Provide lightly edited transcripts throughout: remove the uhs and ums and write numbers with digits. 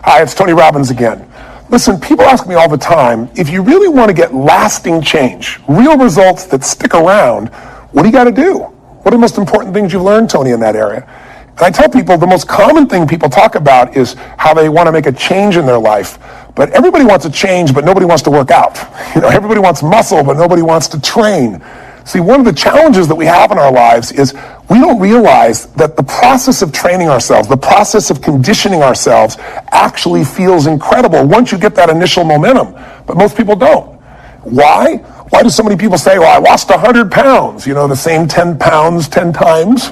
Hi, it's Tony Robbins again. Listen, people ask me all the time, if you really want to get lasting change, real results that stick around, what do you got to do? What are the most important things you've learned, Tony, in that area? And I tell people the most common thing people talk about is how they want to make a change in their life. But everybody wants a change, but nobody wants to work out. Everybody wants muscle, but nobody wants to train. See, one of the challenges that we have in our lives is we don't realize that the process of training ourselves, the process of conditioning ourselves actually feels incredible once you get that initial momentum. But most people don't. Why? Why do so many people say, well, I lost 100 pounds, the same 10 pounds 10 times,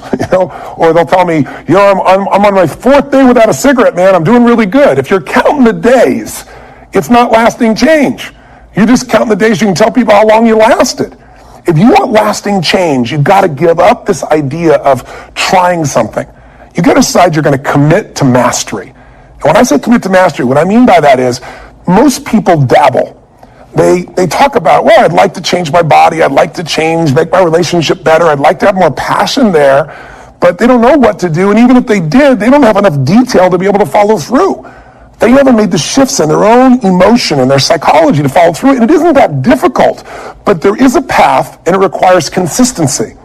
or they'll tell me, I'm on my 4th day without a cigarette, man, I'm doing really good. If you're counting the days, it's not lasting change. You're just counting the days you can tell people how long you lasted. If you want lasting change, you've got to give up this idea of trying something. You've got to decide you're going to commit to mastery. And when I say commit to mastery, what I mean by that is most people dabble. They talk about, well, I'd like to change my body. I'd like to make my relationship better. I'd like to have more passion there. But they don't know what to do. And even if they did, they don't have enough detail to be able to follow through. They haven't made the shifts in their own emotion and their psychology to follow through. And it isn't that difficult, but there is a path and it requires consistency.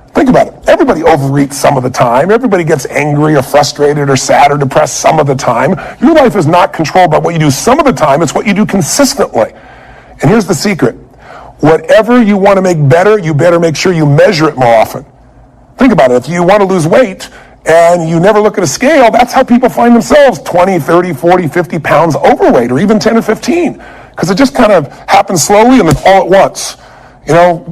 Think about it. Everybody overeats some of the time. Everybody gets angry or frustrated or sad or depressed some of the time. Your life is not controlled by what you do some of the time. It's what you do consistently. And here's the secret. Whatever you want to make better, you better make sure you measure it more often. Think about it. If you want to lose weight, and you never look at a scale, that's how people find themselves 20, 30, 40, 50 pounds overweight, or even 10 or 15, because it just kind of happens slowly and then all at once.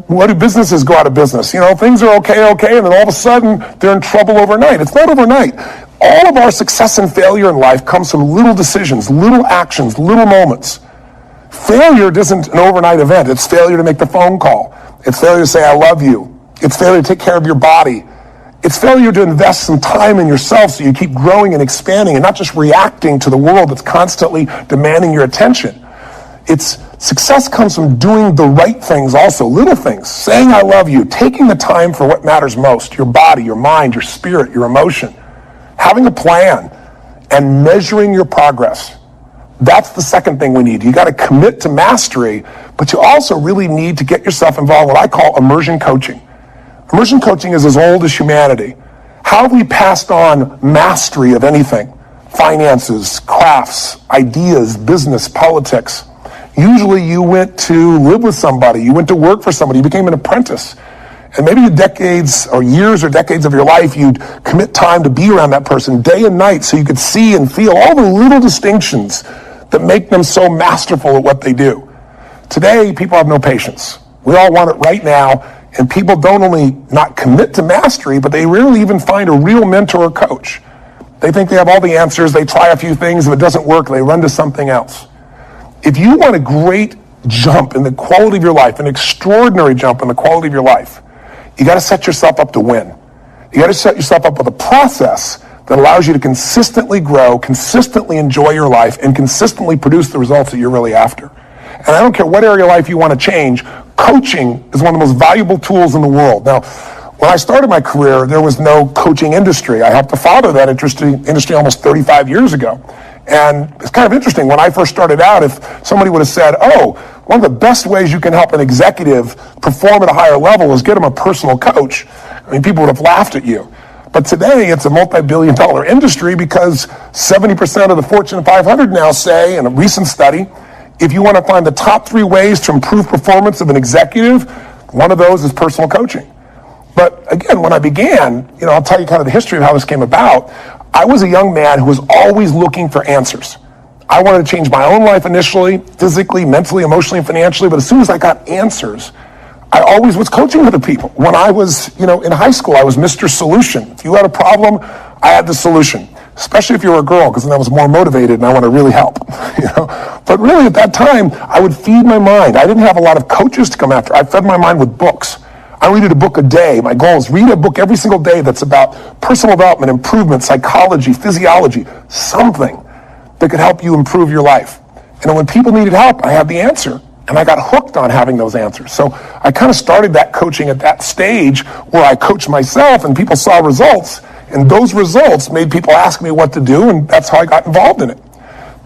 What do businesses go out of business? Things are okay, and then all of a sudden, they're in trouble overnight. It's not overnight. All of our success and failure in life comes from little decisions, little actions, little moments. Failure isn't an overnight event. It's failure to make the phone call. It's failure to say, I love you. It's failure to take care of your body. It's failure to invest some time in yourself so you keep growing and expanding and not just reacting to the world that's constantly demanding your attention. Success comes from doing the right things also, little things, saying I love you, taking the time for what matters most, your body, your mind, your spirit, your emotion, having a plan, and measuring your progress. That's the second thing we need. You got to commit to mastery, but you also really need to get yourself involved in what I call immersion coaching. Immersion coaching is as old as humanity. How have we passed on mastery of anything? Finances, crafts, ideas, business, politics. Usually you went to live with somebody, you went to work for somebody, you became an apprentice. And maybe decades or years or decades of your life, you'd commit time to be around that person day and night so you could see and feel all the little distinctions that make them so masterful at what they do. Today, people have no patience. We all want it right now. And people don't only not commit to mastery, but they rarely even find a real mentor or coach. They think they have all the answers. They try a few things. If it doesn't work, they run to something else. If you want a great jump in the quality of your life, an extraordinary jump in the quality of your life, you got to set yourself up to win. You got to set yourself up with a process that allows you to consistently grow, consistently enjoy your life, and consistently produce the results that you're really after. And I don't care what area of life you want to change, coaching is one of the most valuable tools in the world. Now, when I started my career, there was no coaching industry. I helped to father that industry almost 35 years ago. And it's kind of interesting. When I first started out, if somebody would have said, one of the best ways you can help an executive perform at a higher level is get them a personal coach, people would have laughed at you. But today, it's a multi-billion-dollar industry because 70% of the Fortune 500 now say, in a recent study, if you want to find the top 3 ways to improve performance of an executive, one of those is personal coaching. But again, when I began, I'll tell you kind of the history of how this came about. I was a young man who was always looking for answers. I wanted to change my own life initially, physically, mentally, emotionally, and financially, but as soon as I got answers, I always was coaching other people. When I was, in high school, I was Mr. Solution. If you had a problem, I had the solution. Especially if you were a girl, because then I was more motivated and I want to really help. But really at that time, I would feed my mind. I didn't have a lot of coaches to come after. I fed my mind with books. I read a book a day. My goal is read a book every single day that's about personal development, improvement, psychology, physiology, something that could help you improve your life. And when people needed help, I had the answer. And I got hooked on having those answers. So I kind of started that coaching at that stage where I coached myself and people saw results. And those results made people ask me what to do, and that's how I got involved in it.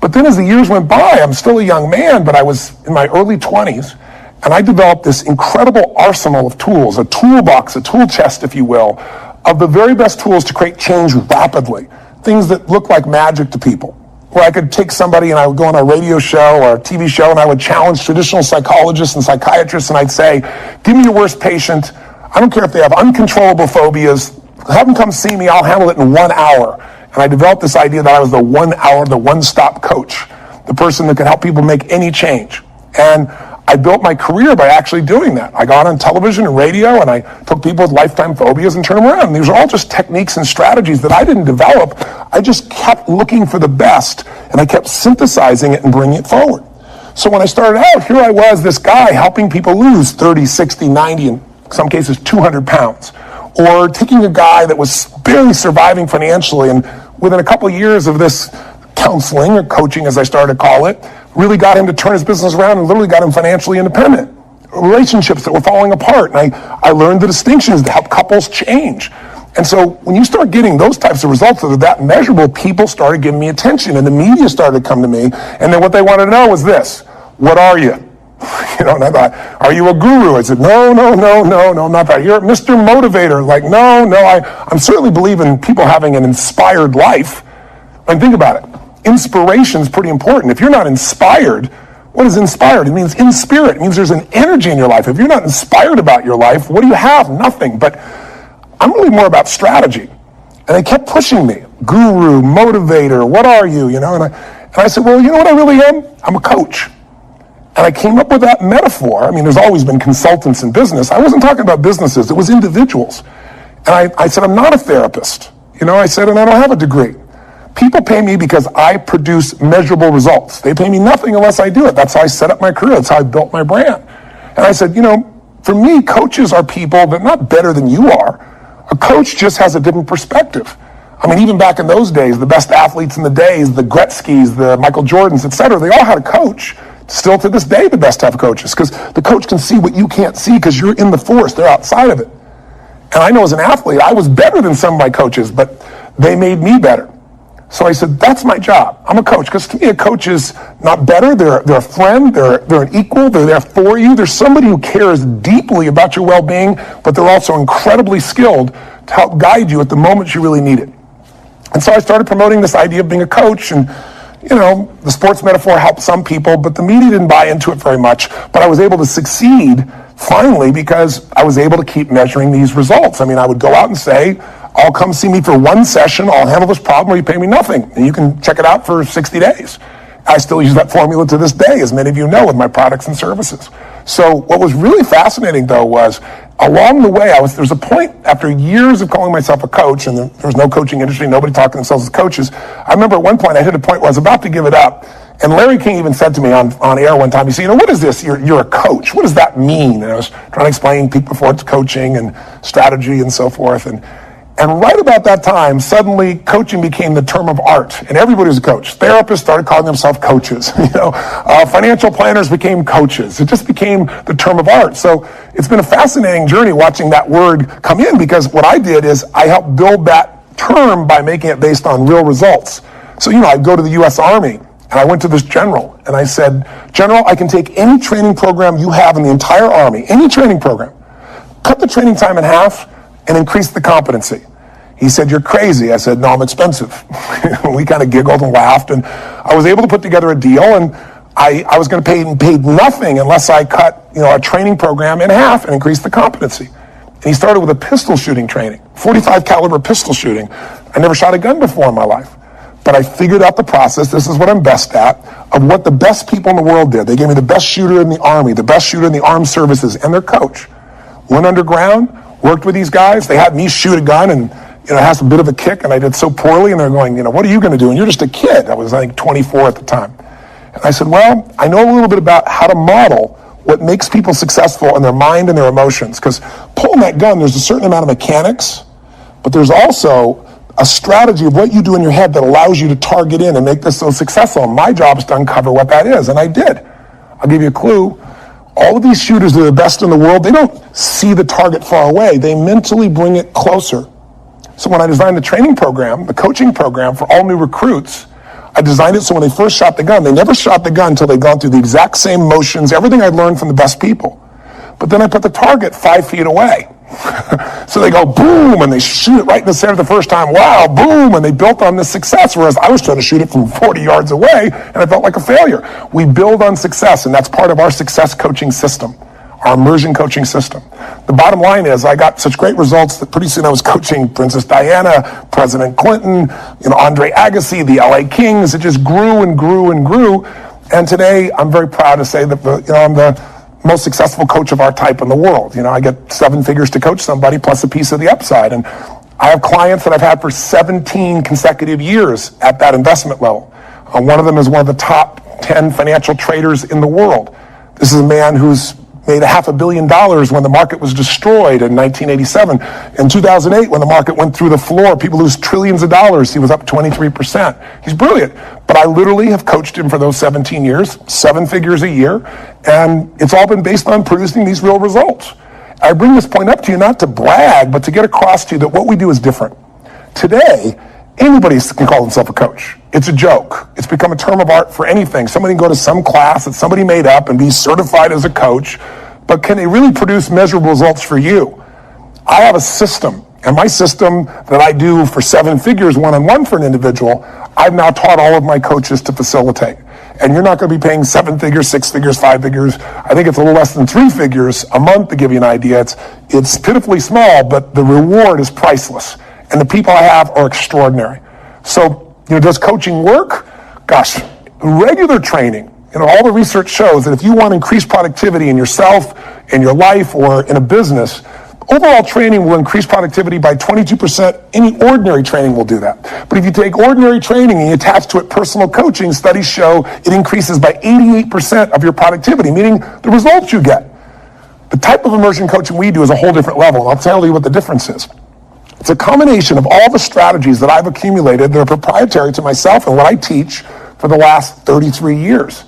But then as the years went by, I'm still a young man, but I was in my early 20s, and I developed this incredible arsenal of tools, a toolbox, a tool chest, if you will, of the very best tools to create change rapidly, things that look like magic to people. Where I could take somebody and I would go on a radio show or a TV show and I would challenge traditional psychologists and psychiatrists and I'd say, give me your worst patient. I don't care if they have uncontrollable phobias. Have them come see me. I'll handle it in 1 hour. And I developed this idea that I was the 1 hour, the one-stop coach, the person that could help people make any change. And I built my career by actually doing that. I got on television and radio and I took people with lifetime phobias and turned them around. These are all just techniques and strategies that I didn't develop. I just kept looking for the best and I kept synthesizing it and bringing it forward. So when I started out, here I was, this guy helping people lose 30, 60, 90, in some cases 200 pounds. Or taking a guy that was barely surviving financially and within a couple of years of this counseling or coaching, as I started to call it, really got him to turn his business around and literally got him financially independent. Relationships that were falling apart. And I learned the distinctions to help couples change. And so when you start getting those types of results that are that measurable, people started giving me attention and the media started to come to me. And then what they wanted to know was this: what are you? You know, and I thought, are you a guru? I said, no, I'm not that. You're Mr. Motivator. Like, no, I'm certainly believe in people having an inspired life. And think about it. Inspiration is pretty important. If you're not inspired, what is inspired? It means in spirit. It means there's an energy in your life. If you're not inspired about your life, what do you have? Nothing. But I'm really more about strategy. And they kept pushing me. Guru, motivator, what are you? You know, and I said, well, you know what I really am? I'm a coach. And I came up with that metaphor. I mean, there's always been consultants in business. I wasn't talking about businesses. It was individuals. And I said, I'm not a therapist. You know, I said, and I don't have a degree. People pay me because I produce measurable results. They pay me nothing unless I do it. That's how I set up my career. That's how I built my brand. And I said, you know, for me, coaches are people that are not better than you are. A coach just has a different perspective. I mean, even back in those days, the best athletes in the days, the Gretzkys, the Michael Jordans, et cetera, they all had a coach. Still to this day, the best have coaches, because the coach can see what you can't see because you're in the forest, they're outside of it. And I know as an athlete, I was better than some of my coaches, but they made me better. So I said, that's my job. I'm a coach, because to me, a coach is not better. They're a friend. They're an equal. They're there for you. There's somebody who cares deeply about your well-being, but they're also incredibly skilled to help guide you at the moment you really need it. And so I started promoting this idea of being a coach, and you know, the sports metaphor helped some people, but the media didn't buy into it very much. But I was able to succeed finally because I was able to keep measuring these results. I mean, I would go out and say, I'll come see me for one session, I'll handle this problem, or you pay me nothing. And you can check it out for 60 days. I still use that formula to this day, as many of you know, with my products and services. So what was really fascinating, though, was along the way, there's a point after years of calling myself a coach, and there was no coaching industry, nobody talking to themselves as coaches. I remember at one point I hit a point where I was about to give it up, and Larry King even said to me on air one time, he said, you know, what is this? You're a coach. What does that mean? And I was trying to explain peak performance coaching and strategy and so forth. And right about that time, suddenly coaching became the term of art, and everybody was a coach. Therapists started calling themselves coaches. You know, financial planners became coaches. It just became the term of art. So it's been a fascinating journey watching that word come in, because what I did is I helped build that term by making it based on real results. So, you know, I'd go to the U.S. Army, and I went to this general, and I said, General, I can take any training program you have in the entire Army, any training program, cut the training time in half, and increase the competency. He said, you're crazy. I said, no, I'm expensive. We kind of giggled and laughed, and I was able to put together a deal, and I was going to pay paid nothing unless I cut, you know, a training program in half and increase the competency. And he started with a pistol shooting training, 45 caliber pistol shooting. I never shot a gun before in my life, but I figured out the process. This is what I'm best at, of what the best people in the world did. They gave me the best shooter in the Army, the best shooter in the armed services, and their coach. Went underground, worked with these guys. They had me shoot a gun, and you know, it has a bit of a kick, and I did so poorly, and they're going, you know, what are you going to do? And you're just a kid. I was, I think, 24 at the time. And I said, well, I know a little bit about how to model what makes people successful in their mind and their emotions. Because pulling that gun, there's a certain amount of mechanics, but there's also a strategy of what you do in your head that allows you to target in and make this so successful. And my job is to uncover what that is, and I did. I'll give you a clue. All of these shooters that are the best in the world, they don't see the target far away. They mentally bring it closer. So when I designed the training program, the coaching program for all new recruits, I designed it so when they first shot the gun, they never shot the gun until they'd gone through the exact same motions, everything I'd learned from the best people. But then I put the target 5 feet away. So they go boom, and they shoot it right in the center the first time. Wow, boom, and they built on this success, whereas I was trying to shoot it from 40 yards away, and I felt like a failure. We build on success, and that's part of our success coaching system, our immersion coaching system. The bottom line is I got such great results that pretty soon I was coaching Princess Diana, President Clinton, Andre Agassi, the LA Kings. It just grew and grew and grew. And today I'm very proud to say that I'm the most successful coach of our type in the world. I get 7 figures to coach somebody plus a piece of the upside. And I have clients that I've had for 17 consecutive years at that investment level. One of them is one of the top 10 financial traders in the world. This is a man who's made $500 million when the market was destroyed in 1987. In 2008, when the market went through the floor, people lose trillions of dollars. He was up 23%. He's brilliant. But I literally have coached him for those 17 years, 7 figures a year, and it's all been based on producing these real results. I bring this point up to you not to brag, but to get across to you that what we do is different. Today, anybody can call themselves a coach. It's a joke. It's become a term of art for anything. Somebody can go to some class that somebody made up and be certified as a coach, but can they really produce measurable results for you? I have a system, and my system that I do for 7 figures one-on-one for an individual, I've now taught all of my coaches to facilitate. And you're not going to be paying 7 figures, 6 figures, 5 figures. I think it's a little less than 3 figures a month to give you an idea. It's pitifully small, but the reward is priceless. And the people I have are extraordinary. So, does coaching work? Gosh, regular training. All the research shows that if you want to increase productivity in yourself, in your life, or in a business, overall training will increase productivity by 22%. Any ordinary training will do that. But if you take ordinary training and you attach to it personal coaching, studies show it increases by 88% of your productivity, meaning the results you get. The type of immersion coaching we do is a whole different level, and I'll tell you what the difference is. It's a combination of all the strategies that I've accumulated that are proprietary to myself and what I teach for the last 33 years.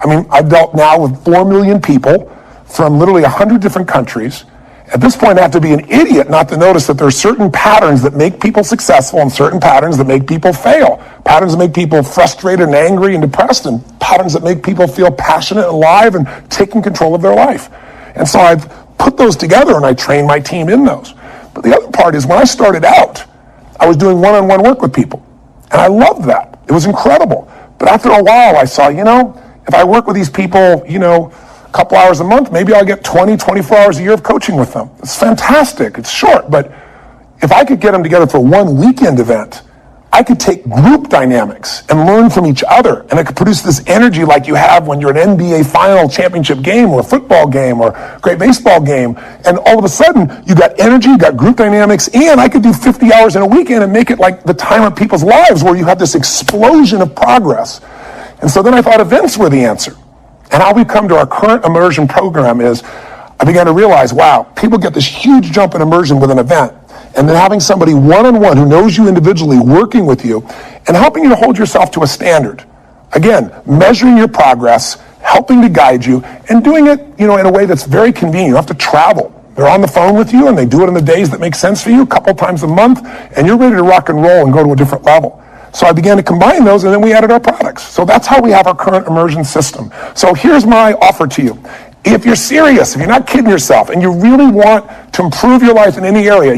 I've dealt now with 4 million people from literally 100 different countries. At this point, I have to be an idiot not to notice that there are certain patterns that make people successful and certain patterns that make people fail. Patterns that make people frustrated and angry and depressed, and patterns that make people feel passionate and alive and taking control of their life. And so I've put those together and I train my team in those. But the other part is when I started out, I was doing one-on-one work with people. And I loved that. It was incredible. But after a while, I saw, if I work with these people, a couple hours a month, maybe I'll get 20, 24 hours a year of coaching with them. It's fantastic. It's short. But if I could get them together for one weekend event, I could take group dynamics and learn from each other. And I could produce this energy like you have when you're at an NBA final championship game or a football game or a great baseball game. And all of a sudden, you got energy, you got group dynamics, and I could do 50 hours in a weekend and make it like the time of people's lives where you have this explosion of progress. And so then I thought events were the answer. And how we come to our current immersion program is I began to realize, wow, people get this huge jump in immersion with an event. And then having somebody one-on-one who knows you individually working with you and helping you to hold yourself to a standard. Again, measuring your progress, helping to guide you, and doing it, in a way that's very convenient. You don't have to travel. They're on the phone with you, and they do it on the days that make sense for you, a couple times a month, and you're ready to rock and roll and go to a different level. So I began to combine those, and then we added our products. So that's how we have our current immersion system. So here's my offer to you. If you're serious, if you're not kidding yourself, and you really want to improve your life in any area,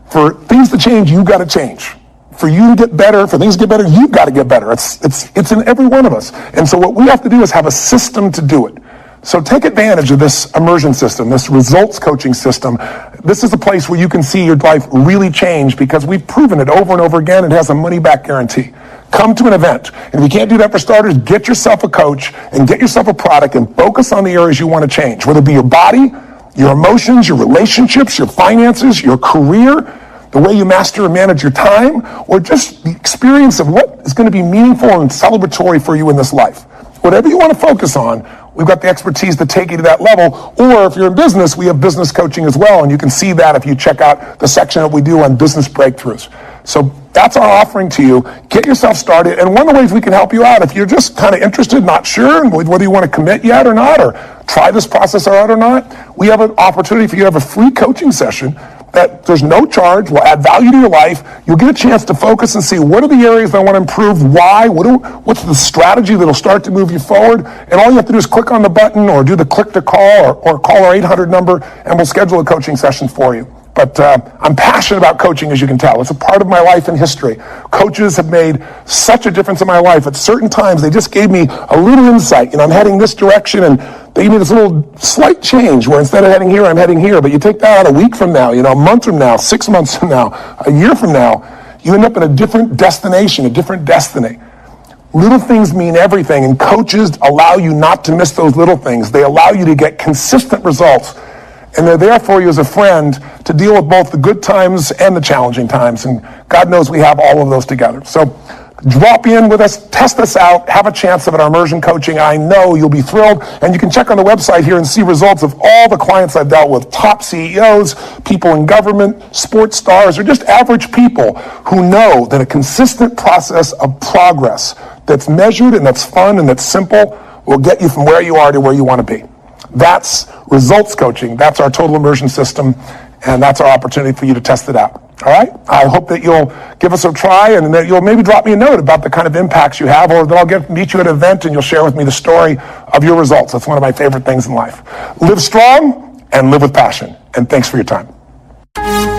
for things to change, you've got to change. For you to get better, for things to get better, you've got to get better. It's in every one of us. And so what we have to do is have a system to do it. So take advantage of this immersion system, this results coaching system. This is a place where you can see your life really change because we've proven it over and over again. It has a money-back guarantee. Come to an event. And if you can't do that for starters, get yourself a coach and get yourself a product and focus on the areas you want to change, whether it be your body, your emotions, your relationships, your finances, your career, the way you master and manage your time, or just the experience of what is going to be meaningful and celebratory for you in this life. Whatever you want to focus on, we've got the expertise to take you to that level. Or if you're in business, we have business coaching as well. And you can see that if you check out the section that we do on business breakthroughs. So that's our offering to you. Get yourself started. And one of the ways we can help you out, if you're just kind of interested, not sure, whether you want to commit yet or not, or try this process out or not, we have an opportunity for you to have a free coaching session that there's no charge, will add value to your life. You'll get a chance to focus and see what are the areas that I want to improve, why, what's the strategy that'll start to move you forward, and all you have to do is click on the button or do the click to call or call our 800 number, and we'll schedule a coaching session for you. But I'm passionate about coaching, as you can tell. It's a part of my life and history. Coaches have made such a difference in my life. At certain times, they just gave me a little insight. I'm heading this direction, and they give me this little slight change where instead of heading here, I'm heading here. But you take that out a week from now, a month from now, 6 months from now, a year from now, you end up in a different destination, a different destiny. Little things mean everything, and coaches allow you not to miss those little things. They allow you to get consistent results. And they're there for you as a friend to deal with both the good times and the challenging times. And God knows we have all of those together. So drop in with us, test us out, have a chance of our immersion coaching. I know you'll be thrilled. And you can check on the website here and see results of all the clients I've dealt with, top CEOs, people in government, sports stars, or just average people who know that a consistent process of progress that's measured and that's fun and that's simple will get you from where you are to where you want to be. That's results coaching. That's our total immersion system, and that's our opportunity for you to test it out. All right? I hope that you'll give us a try and that you'll maybe drop me a note about the kind of impacts you have, or that I'll meet you at an event and you'll share with me the story of your results. That's one of my favorite things in life. Live strong and live with passion. And thanks for your time.